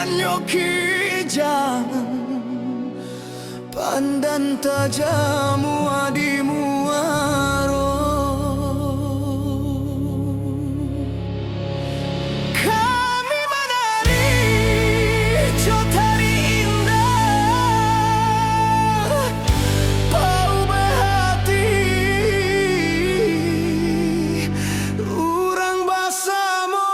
kanyo kijang pandan tajamu adimu aro kami menari jotari indah bau berhati urang basamo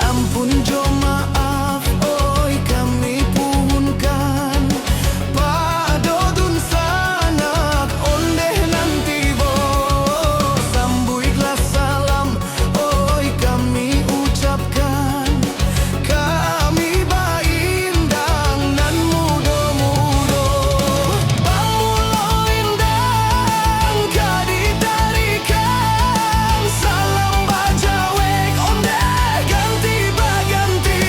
ampun jo maaf oi kami puhunkan pado dun sanak ondeh nanti bo sambu ikhlas salam oi kami ucapkan kami baindang nan mudo-mudo pamulo indang kaditarikan salam bajawek ondeh ganti baganti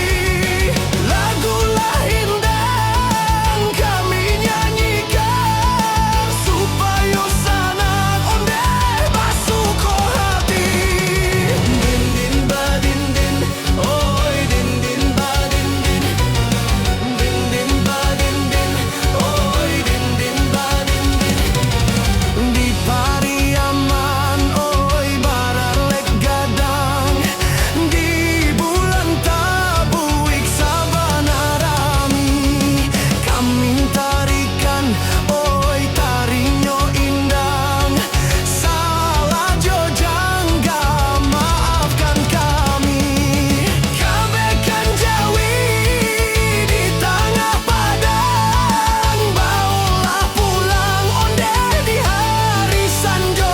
lagulah indang kami nyanyikan supaya sanak ondeh basuko hati din din badin din oi din din badin din din din badin din oi din din badin din di Pariaman oi baralek gadang di bulan tabuik sabana rami kami tarikan oi tarinyo indang salah jo jangga maafkan kami kabekan jawi di tengah padang baulah pulang ondeh di hari sanjo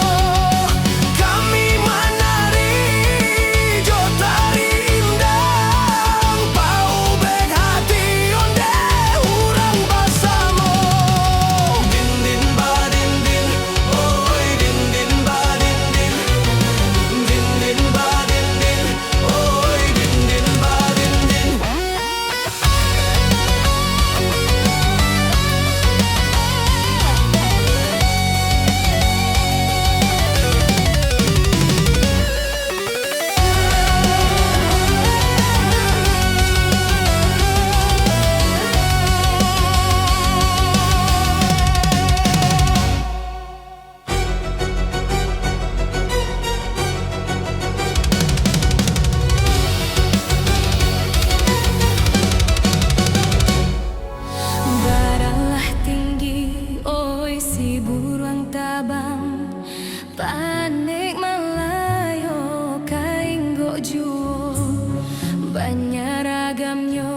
kami menari jotari indang bau bek hati ondeh urang basamo din din badin din oi din din badin din din din badin din oi din din badin din Baralah tinggi, oi si buruang tabang panik malayo kainggo juo banyak ragamnya